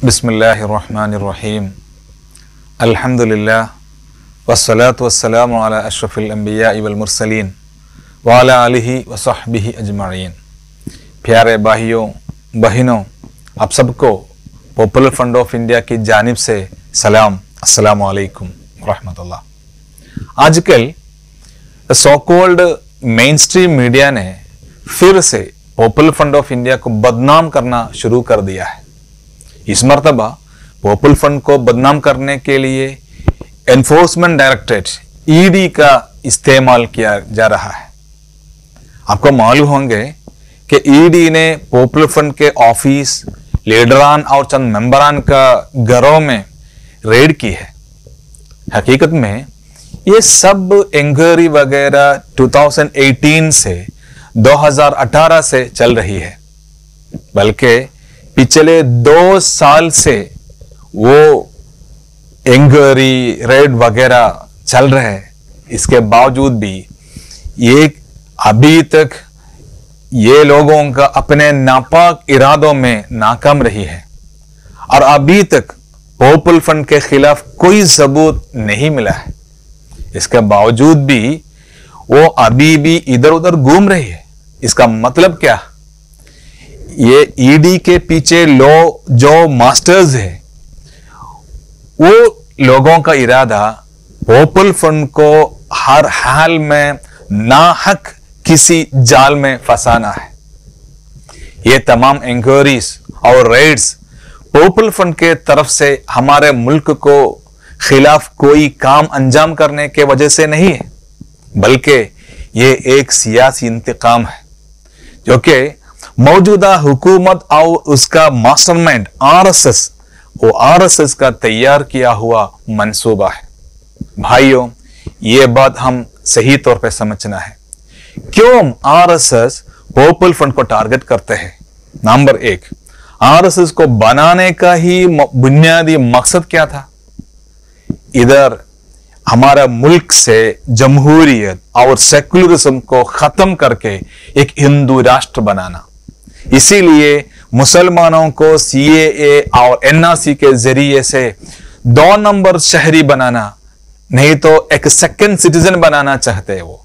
बिस्मिल्लाहिर्रहमानिर्रहीम अल्हम्दुलिल्लाह वस्सलातु वस्सलामु अला अशरफिल अंबिया वल मुरसलीन व अला आलिहि व सहबिहि अजमईन। प्यारे भाइयों बहनों, आप सबको पॉपुलर फ्रंट ऑफ इंडिया की जानिब से सलाम, अस्सलामु अलैकुम रहमतुल्लाह। आजकल so called main stream media ने फिर से पॉपुलर फ्रंट ऑफ इंडिया को बदनाम करना शुरू कर दिया है। इस मर्तबा पॉपुलर फ्रंट को बदनाम करने के लिए एनफोर्समेंट डायरेक्टरेट ईडी का इस्तेमाल किया जा रहा है। आपको मालूम होंगे कि ईडी ने पॉपुलर फ्रंट के ऑफिस, लीडरान और चंद मेंबरान का घरों में रेड की है। हकीकत में ये सब इंक्वायरी वगैरह 2018 से 2018 से चल रही है, बल्कि पिछले 2 साल से वो इंक्वायरी रेड वगैरह चल रहे हैं। इसके बावजूद भी ये अभी तक ये लोगों का अपने नापाक इरादों में नाकाम रही है और अभी तक पॉपुलर फ्रंट के खिलाफ कोई सबूत नहीं मिला है। इसके बावजूद भी वो अभी भी इधर उधर घूम रही है। इसका मतलब क्या? ये ईडी के पीछे जो मास्टर्स है, वो लोगों का इरादा पॉपुलर फ्रंट को हर हाल में नाहक किसी जाल में फंसाना है। ये तमाम इंक्वायरीज और रेड्स पॉपुलर फ्रंट के तरफ से हमारे मुल्क को खिलाफ कोई काम अंजाम करने के वजह से नहीं है, बल्कि ये एक सियासी इंतकाम है जो कि मौजूदा हुकूमत और उसका मास्टरमाइंड आरएसएस, वो आरएसएस का तैयार किया हुआ मंसूबा है। भाइयों, ये बात हम सही तौर पे समझना है। क्यों आरएसएस पॉपुलर फ्रंट को टारगेट करते हैं? नंबर 1, आरएसएस को बनाने का ही बुनियादी मकसद क्या था? इधर हमारा मुल्क से जमहूरियत और सेकुलरिज्म को खत्म करके एक हिंदू राष्ट्र बनाना। इसीलिए मुसलमानों को सीएए और एनआरसी के जरिए से 2 नंबर शहरी बनाना, नहीं तो एक सेकंड सिटीजन बनाना चाहते हैं। वो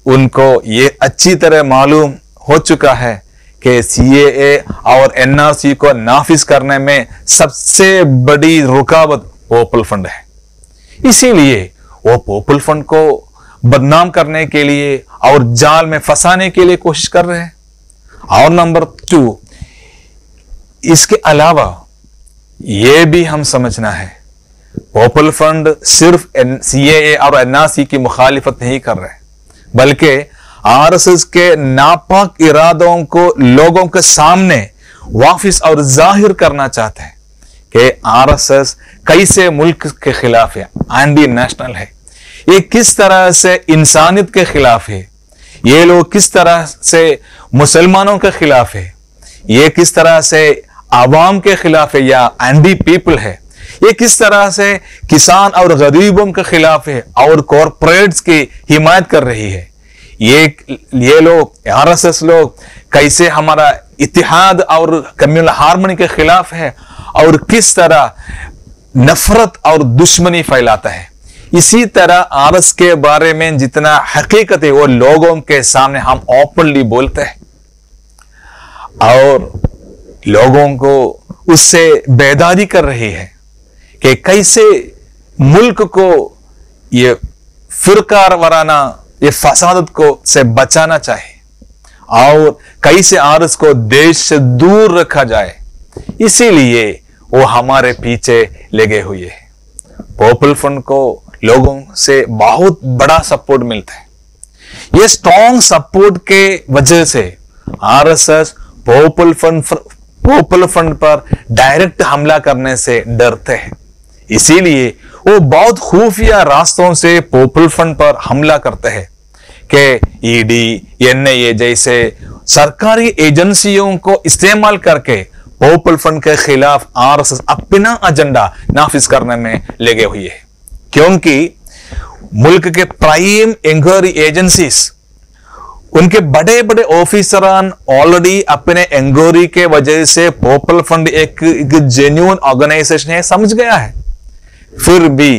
उनको ये अच्छी तरह मालूम हो चुका है कि सीएए और एनआरसी को नाफिज करने में सबसे बड़ी रुकावट पॉपुलर फ्रंट है। इसीलिए वो पॉपुलर फ्रंट को बदनाम करने के लिए और जाल में फंसाने के लिए कोशिश कर रहे हैं। और नंबर 2, इसके अलावा यह भी हम समझना है, पॉपुलर फ्रंट सिर्फ सीएए और एनआरसी की मुखालिफत नहीं कर रहे, बल्कि आरएसएस के नापाक इरादों को लोगों के सामने वाफिस और जाहिर करना चाहते हैं कि आरएसएस कैसे मुल्क के खिलाफ है, एंटी नेशनल है, ये किस तरह से इंसानियत के खिलाफ है, ये लोग किस तरह से मुसलमानों के खिलाफ है, ये किस तरह से आवाम के खिलाफ है या एंटी पीपल है, ये किस तरह से किसान और गरीबों के खिलाफ है और कॉरपोरेट्स की हिमायत कर रही है। ये लोग आरएसएस लोग कैसे हमारा इत्तेहाद और कम्युनल हार्मनी के खिलाफ है और किस तरह नफरत और दुश्मनी फैलाता है। इसी तरह आरएस के बारे में जितना हकीकत है वो लोगों के सामने हम ओपनली बोलते हैं और लोगों को उससे बेदारी कर रही है कि कैसे मुल्क को ये फिरका वराना, ये फसाद को से बचाना चाहे और कैसे आरएस को देश से दूर रखा जाए। इसीलिए वो हमारे पीछे लगे हुए हैं। पॉपुलर फ्रंट को लोगों से बहुत बड़ा सपोर्ट मिलता है। ये स्ट्रॉन्ग सपोर्ट के वजह से आरएसएस पॉपुलर फ्रंट पर डायरेक्ट हमला करने से डरते हैं। इसीलिए वो बहुत खुफिया रास्तों से पॉपुलर फ्रंट पर हमला करते हैं कि ईडी, एनआईए जैसे सरकारी एजेंसियों को इस्तेमाल करके पॉपुलर फ्रंट के खिलाफ आरएसएस अपना एजेंडा नाफिज करने में लगे हुए हैं। क्योंकि मुल्क के प्राइम इंक्वायरी एजेंसीज उनके बड़े बड़े ऑफिसरान ऑलरेडी अपने एंगोरी के वजह से पॉपुलर फ्रंट एक जेन्युइन ऑर्गेनाइजेशन है समझ गया है। फिर भी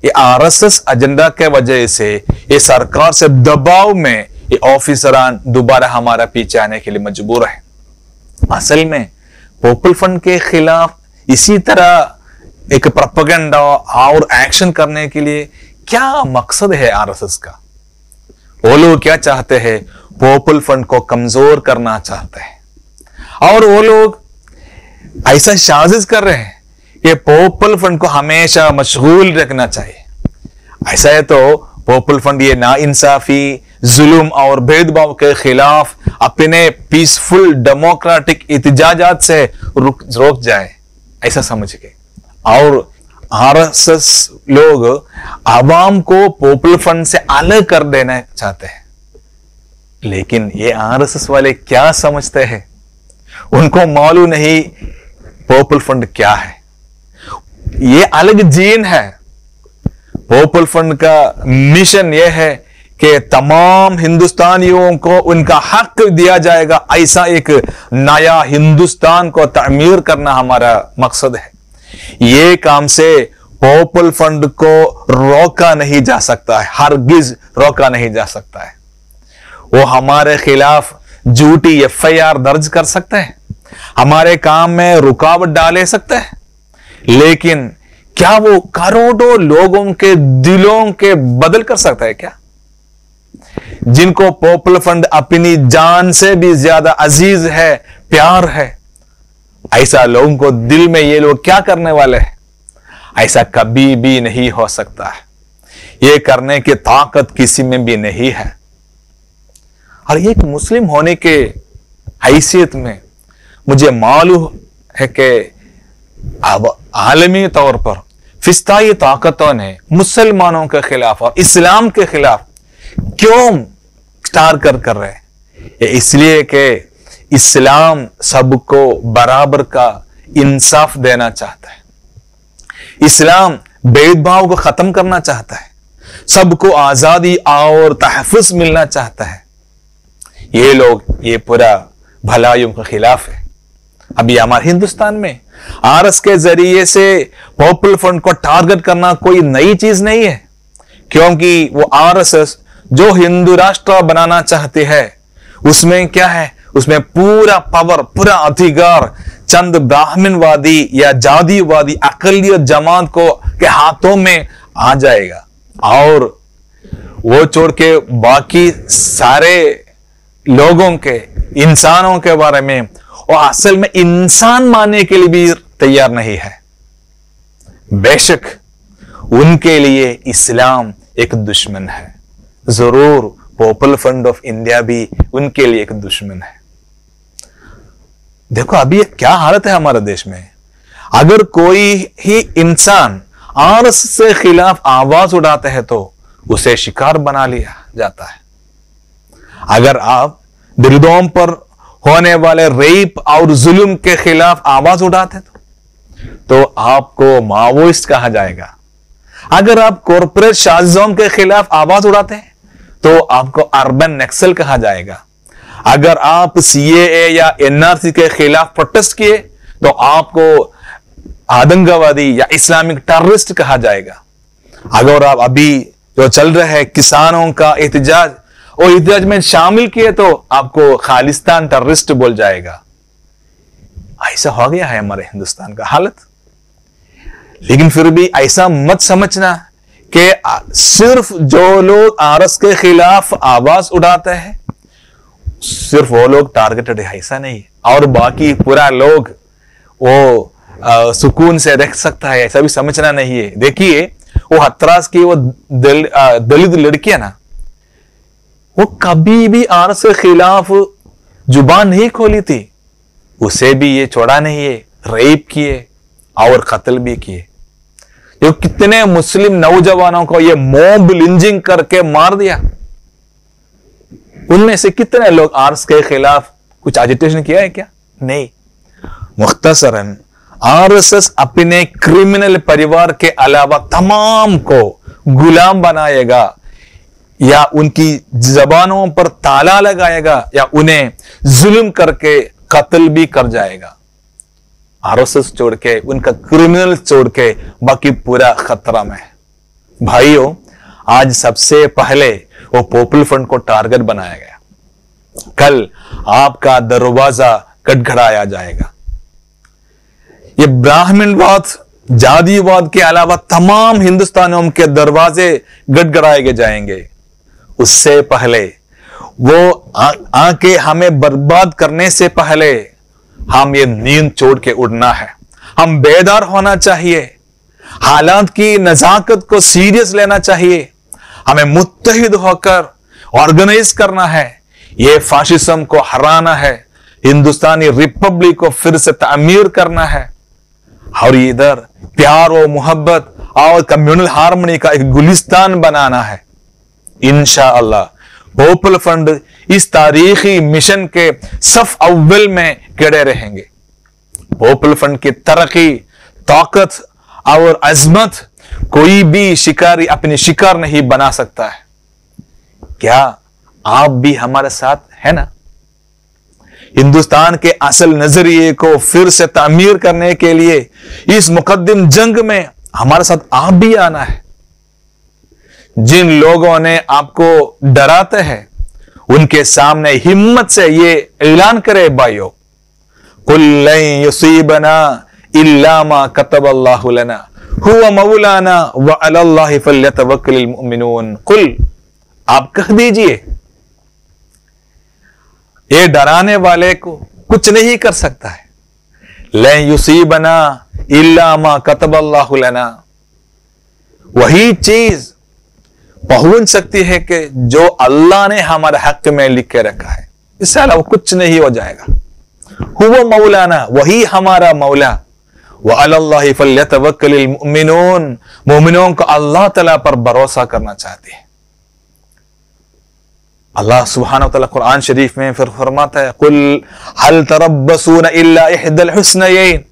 ये आरएसएस एजेंडा के वजह से ये सरकार से दबाव में ये ऑफिसरान दोबारा हमारा पीछे आने के लिए मजबूर है। असल में पॉपुलर फ्रंट के खिलाफ इसी तरह एक प्रोपेगेंडा और एक्शन करने के लिए क्या मकसद है आरएसएस का? वो लोग क्या चाहते हैं? पॉपुलर फ्रंट को कमजोर करना चाहते हैं और वो लोग ऐसा साजिश कर रहे हैं कि पॉपुलर फ्रंट को हमेशा मशगूल रखना चाहिए। ऐसा है तो पॉपुलर फ्रंट ये नाइंसाफी, जुल्म और भेदभाव के खिलाफ अपने पीसफुल डेमोक्रेटिक इत्तेजाजात से रोक जाए, ऐसा समझ के। और आरएसएस लोग आवाम को पॉपुलर फ्रंट से अलग कर देना चाहते हैं। लेकिन ये आरएसएस वाले क्या समझते हैं? उनको मालूम नहीं पॉपुलर फ्रंट क्या है। ये अलग जीन है। पॉपुलर फ्रंट का मिशन यह है कि तमाम हिंदुस्तानियों को उनका हक दिया जाएगा, ऐसा एक नया हिंदुस्तान को तामीर करना हमारा मकसद है। ये काम से पॉपुलर फ्रंट को रोका नहीं जा सकता है, हरगिज रोका नहीं जा सकता है। वो हमारे खिलाफ झूठी एफआईआर दर्ज कर सकते हैं, हमारे काम में रुकावट डाले सकते हैं, लेकिन क्या वो करोड़ों लोगों के दिलों के बदल कर सकता है क्या? जिनको पॉपुलर फ्रंट अपनी जान से भी ज्यादा अजीज है, प्यार है, ऐसा लोगों को दिल में ये लोग क्या करने वाले हैं? ऐसा कभी भी नहीं हो सकता है। ये करने की ताकत किसी में भी नहीं है। और एक मुस्लिम होने के हैसियत में मुझे मालूम है कि अब आलमी तौर पर फिस्ताई ताकतों ने मुसलमानों के खिलाफ और इस्लाम के खिलाफ क्यों टारगेट कर रहे हैं? ये इसलिए कि इस्लाम सबको बराबर का इंसाफ देना चाहता है। इस्लाम भेदभाव को खत्म करना चाहता है, सबको आजादी और तहफ़्फ़ुज़ मिलना चाहता है। ये लोग ये पूरा भलाइयों के खिलाफ है। अभी हमारे हिंदुस्तान में आरएस के जरिए से पॉपुलर फ्रंट को टारगेट करना कोई नई चीज नहीं है, क्योंकि वो आरएसएस जो हिंदू राष्ट्र बनाना चाहती है उसमें क्या है? उसमें पूरा पावर, पूरा अधिकार चंद ब्राह्मणवादी या जातिवादी अकलियत जमात को के हाथों में आ जाएगा और वो छोड़ के बाकी सारे लोगों के, इंसानों के बारे में वो असल में इंसान मानने के लिए भी तैयार नहीं है। बेशक उनके लिए इस्लाम एक दुश्मन है, जरूर पॉपुलर फ्रंट ऑफ इंडिया भी उनके लिए एक दुश्मन है। देखो अभी क्या हालत है हमारे देश में। अगर कोई ही इंसान आरएसएस से खिलाफ आवाज उठाते हैं तो उसे शिकार बना लिया जाता है। अगर आप दलितों पर होने वाले रेप और जुल्म के खिलाफ आवाज उठाते तो आपको माओइस्ट कहा जाएगा। अगर आप कॉर्पोरेट साजिशों के खिलाफ आवाज उठाते हैं तो आपको अर्बन नक्सल कहा जाएगा। अगर आप सीएए या एनआरसी के खिलाफ प्रोटेस्ट किए तो आपको आतंकवादी या इस्लामिक टेररिस्ट कहा जाएगा। अगर आप अभी जो चल रहा है किसानों का एहतजाज और एहतजाज में शामिल किए तो आपको खालिस्तान टेररिस्ट बोल जाएगा। ऐसा हो गया है हमारे हिंदुस्तान का हालत। लेकिन फिर भी ऐसा मत समझना कि सिर्फ जो लोग आरएस के खिलाफ आवाज उठाते हैं सिर्फ वो लोग टारगेटेड है, ऐसा नहीं। और बाकी पूरा लोग वो सुकून से रह सकता है, ऐसा भी समझना नहीं है। देखिए वो हथरास की वो दलित लड़कियां ना, वो कभी भी आरएस के खिलाफ जुबान नहीं खोली थी, उसे भी ये छोड़ा नहीं है, रेप किए और कत्ल भी किए। ये कितने मुस्लिम नौजवानों को ये मॉब लिंचिंग करके मार दिया। उनमें से कितने लोग आरएस के खिलाफ कुछ एजिटेशन किया है क्या? नहीं। मुख्तसरन आरएसएस अपने क्रिमिनल परिवार के अलावा तमाम को गुलाम बनाएगा। या उनकी जबानों पर ताला लगाएगा या उन्हें जुल्म करके कत्ल भी कर जाएगा। आरएसएस छोड़ के, उनका क्रिमिनल छोड़ के बाकी पूरा खतरा में है। भाइयों, आज सबसे पहले वो पॉपुलर फ्रंट को टारगेट बनाया गया, कल आपका दरवाजा खटखटाया जाएगा। ये ब्राह्मणवाद, जातिवाद के अलावा तमाम हिंदुस्तानियों के दरवाजे गटगड़ाए जाएंगे। उससे पहले वो आके हमें बर्बाद करने से पहले हम ये नींद छोड़ के उड़ना है। हम बेदार होना चाहिए, हालात की नजाकत को सीरियस लेना चाहिए, हमें मुत्तहिद होकर ऑर्गेनाइज करना है, ये फाशिज्म को हराना है, हिंदुस्तानी रिपब्लिक को फिर से तामीर करना है और इधर प्यार और मोहब्बत और कम्युनल हार्मनी का एक गुलिस्तान बनाना है। इंशाअल्लाह पॉपुलर फ्रंट इस तारीखी मिशन के सफ अव्वल में खड़े रहेंगे। पॉपुलर फ्रंट की तरक्की, ताकत और अजमत कोई भी शिकारी अपने शिकार नहीं बना सकता है। क्या आप भी हमारे साथ है ना? हिंदुस्तान के असल नजरिए को फिर से तामीर करने के लिए इस मुकद्दम जंग में हमारे साथ आप भी आना है। जिन लोगों ने आपको डराते हैं उनके सामने हिम्मत से ये ऐलान करे, भाइयों, कुल लन युसीबना इल्ला मा कतबल्लाहु लना हुवा मौलाना व अलल्लाहि फल्यतवक्कलिल मुमिनून। कुल, आप कह दीजिए, ये डराने वाले को कुछ नहीं कर सकता है। लन युसीबना इल्ला मा कतबल्लाहु लना, वही चीज पहुंच सकती है कि जो अल्लाह ने हमारे हक में लिख के रखा है, इससे अलावा कुछ नहीं हो जाएगा। हुवा मौलाना, वही हमारा मौला, व अलल्लाहि फल्यतवक्कलिल मुमिनून, मोमिनों को अल्लाह तआला पर भरोसा करना चाहते हैं। अल्लाह सुब्हानहु व तआला कुरान शरीफ में फिर फरमाता है, कुल हल तरब्बसूना इल्ला इहदल हुस्नयैन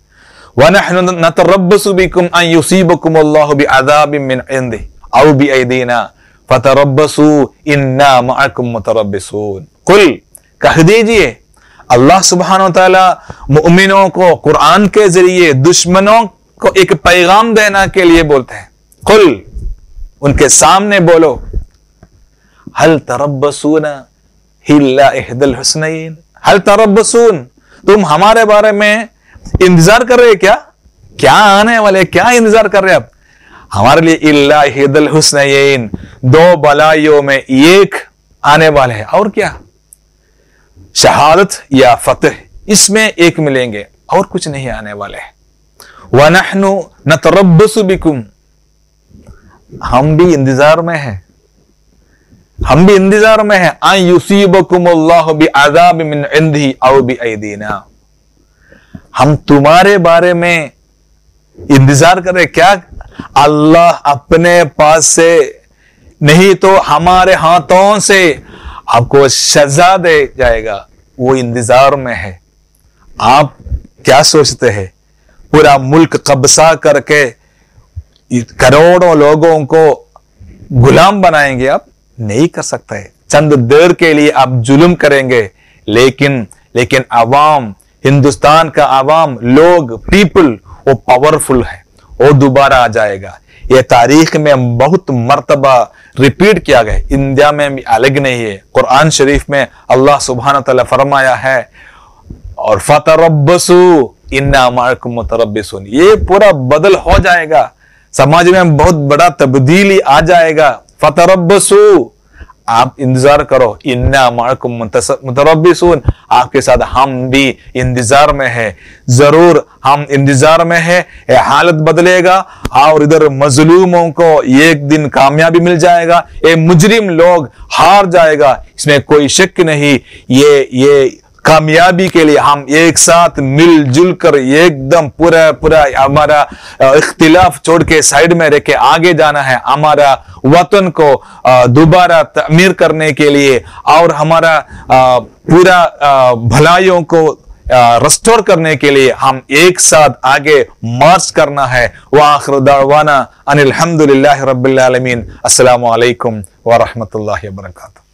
व नहनु नतरब्बसु बिकुम अन युसीबकुम अल्लाहु बिअज़ाबिन मिन इंदिही औ बिअयदीना फतरब्बसू इन्ना मअकुम मुतरब्बिसून। कुल, कह दीजिए, अल्लाह सुब्हानहु व तआला मुमिनों को कुरान के जरिए दुश्मनों को एक पैगाम देना के लिए बोलते हैं। कुल, उनके सामने बोलो, हल तरब्बसूना इल्ला इहदल हुस्नयैन, हल तरब्बसून, तुम हमारे बारे में इंतजार कर रहे क्या? क्या आने वाले, क्या इंतजार कर रहे आप हमारे लिए? इल्ला इहदल हुस्नयैन, दो भलाइयों में एक आने वाले हैं। और क्या? शहादत या फतह, इसमें एक मिलेंगे और कुछ नहीं आने वाले हैं। व नहनु नतरब्बसु बिकुम, हम भी इंतजार में हैं, हम भी इंतजार में हैं। अन युसीबकुम अल्लाहु बिअज़ाबिन मिन इंदिही औ बिअयदीना, हम तुम्हारे बारे में इंतजार कर रहे क्या? अल्लाह अपने पास से नहीं तो हमारे हाथों से आपको सजा दे जाएगा, वो इंतजार में है। आप क्या सोचते हैं पूरा मुल्क कब्जा करके करोड़ों लोगों को गुलाम बनाएंगे? आप नहीं कर सकते है। चंद देर के लिए आप जुल्म करेंगे, लेकिन अवाम, हिंदुस्तान का अवाम, लोग, पीपल, वो पावरफुल है, वो दोबारा आ जाएगा। ये तारीख में बहुत मर्तबा रिपीट किया गया, इंडिया में भी अलग नहीं है। कुरान शरीफ में अल्लाह सुब्हानहु व तआला फरमाया है, और फतरब्बसू इन्ना मअकुम मुतरब्बिसून, ये पूरा बदल हो जाएगा, समाज में बहुत बड़ा तब्दीली आ जाएगा। फतरब्बसू, आप इंतजार करो, इन्ना मअकुम मुतरब्बिसून, आपके साथ हम भी इंतजार में है, जरूर हम इंतजार में है। ये हालत बदलेगा और इधर मजलूमों को एक दिन कामयाबी मिल जाएगा, ये मुजरिम लोग हार जाएगा, इसमें कोई शक नहीं। ये कामयाबी के लिए हम एक साथ मिलजुल कर एकदम पूरा हमारा इख्तिलाफ छोड़ के साइड में रख के आगे जाना है, हमारा वतन को दोबारा तमीर करने के लिए और हमारा पूरा भलाइयों को रेस्टोर करने के लिए हम एक साथ आगे मार्च करना है। व आखिर दावाना अनिल हम्दुलिल्लाहि रब्बिल आलमीन। अस्सलामु अलैकुम व रहमतुल्लाहि व बरकातुहू।